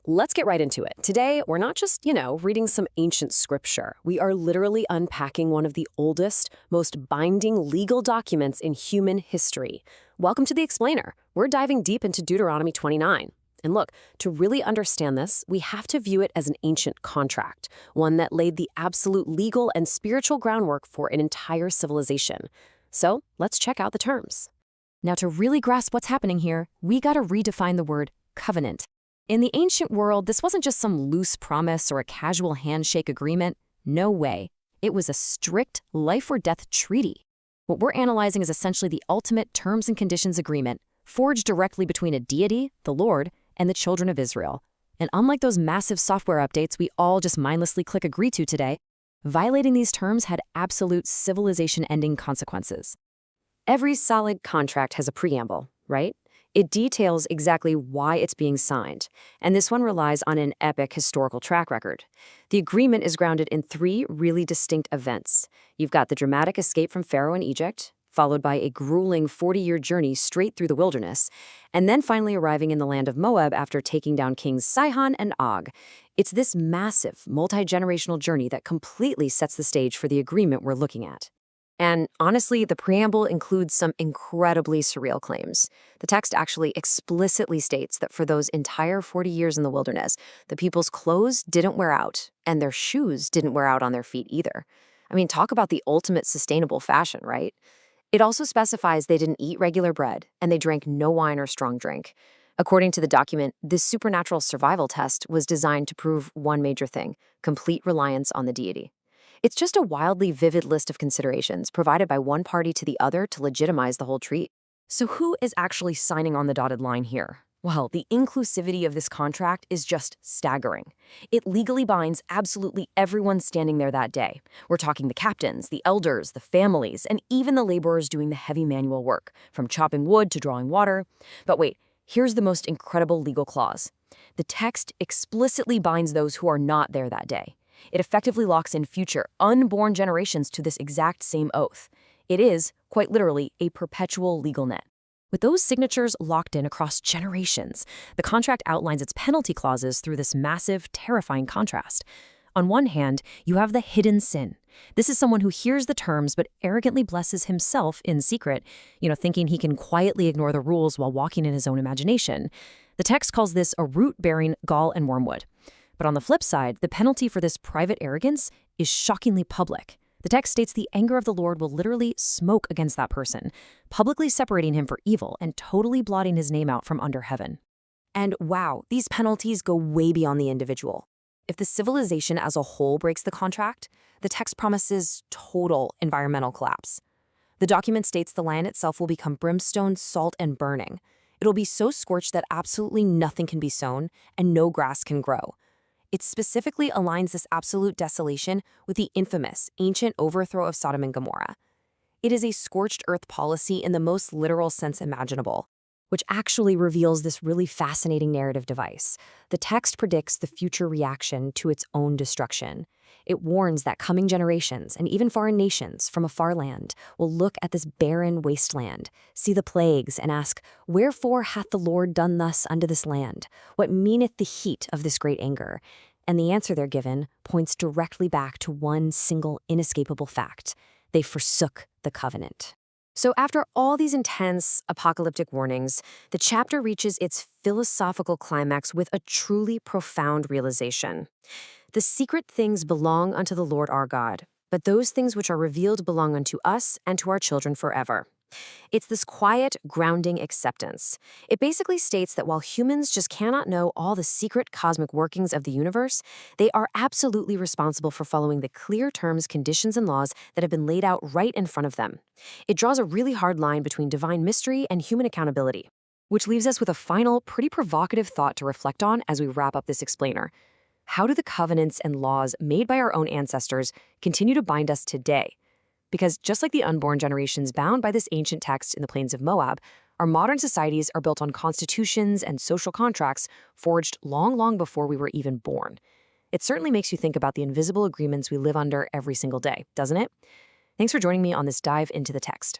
Let's get right into it. Today, we're not just, reading some ancient scripture. We are literally unpacking one of the oldest, most binding legal documents in human history. Welcome to The Explainer. We're diving deep into Deuteronomy 29. And look, to really understand this, we have to view it as an ancient contract, one that laid the absolute legal and spiritual groundwork for an entire civilization. So, let's check out the terms. Now, to really grasp what's happening here, we gotta redefine the word covenant. In the ancient world, this wasn't just some loose promise or a casual handshake agreement. No way. It was a strict life-or-death treaty. What we're analyzing is essentially the ultimate terms and conditions agreement, forged directly between a deity, the Lord, and the children of Israel. And unlike those massive software updates we all just mindlessly click agree to today, violating these terms had absolute civilization-ending consequences. Every solid contract has a preamble, right? It details exactly why it's being signed, and this one relies on an epic historical track record. The agreement is grounded in three really distinct events. You've got the dramatic escape from Pharaoh in Egypt, followed by a grueling 40-year journey straight through the wilderness, and then finally arriving in the land of Moab after taking down kings Sihon and Og. It's this massive, multi-generational journey that completely sets the stage for the agreement we're looking at. And honestly, the preamble includes some incredibly surreal claims. The text actually explicitly states that for those entire 40 years in the wilderness, the people's clothes didn't wear out, and their shoes didn't wear out on their feet either. I mean, talk about the ultimate sustainable fashion, right? It also specifies they didn't eat regular bread, and they drank no wine or strong drink. According to the document, this supernatural survival test was designed to prove one major thing: complete reliance on the deity. It's just a wildly vivid list of considerations provided by one party to the other to legitimize the whole treaty. So who is actually signing on the dotted line here? Well, the inclusivity of this contract is just staggering. It legally binds absolutely everyone standing there that day. We're talking the captains, the elders, the families, and even the laborers doing the heavy manual work, from chopping wood to drawing water. But wait, here's the most incredible legal clause. The text explicitly binds those who are not there that day. It effectively locks in future, unborn generations to this exact same oath. It is, quite literally, a perpetual legal net. With those signatures locked in across generations, the contract outlines its penalty clauses through this massive, terrifying contrast. On one hand, you have the hidden sin. This is someone who hears the terms but arrogantly blesses himself in secret, thinking he can quietly ignore the rules while walking in his own imagination. The text calls this a root-bearing gall and wormwood. But on the flip side, the penalty for this private arrogance is shockingly public. The text states the anger of the Lord will literally smoke against that person, publicly separating him for evil and totally blotting his name out from under heaven. And wow, these penalties go way beyond the individual. If the civilization as a whole breaks the contract, the text promises total environmental collapse. The document states the land itself will become brimstone, salt, and burning. It'll be so scorched that absolutely nothing can be sown and no grass can grow. It specifically aligns this absolute desolation with the infamous ancient overthrow of Sodom and Gomorrah. It is a scorched earth policy in the most literal sense imaginable, which actually reveals this really fascinating narrative device. The text predicts the future reaction to its own destruction. It warns that coming generations, and even foreign nations from a far land, will look at this barren wasteland, see the plagues, and ask, "Wherefore hath the Lord done thus unto this land? What meaneth the heat of this great anger?" And the answer they're given points directly back to one single inescapable fact: they forsook the covenant. So after all these intense apocalyptic warnings, the chapter reaches its philosophical climax with a truly profound realization. The secret things belong unto the Lord our God, but those things which are revealed belong unto us and to our children forever. It's this quiet, grounding acceptance. It basically states that while humans just cannot know all the secret cosmic workings of the universe, they are absolutely responsible for following the clear terms, conditions, and laws that have been laid out right in front of them. It draws a really hard line between divine mystery and human accountability, which leaves us with a final, pretty provocative thought to reflect on as we wrap up this explainer. How do the covenants and laws made by our own ancestors continue to bind us today? Because just like the unborn generations bound by this ancient text in the plains of Moab, our modern societies are built on constitutions and social contracts forged long, long before we were even born. It certainly makes you think about the invisible agreements we live under every single day, doesn't it? Thanks for joining me on this dive into the text.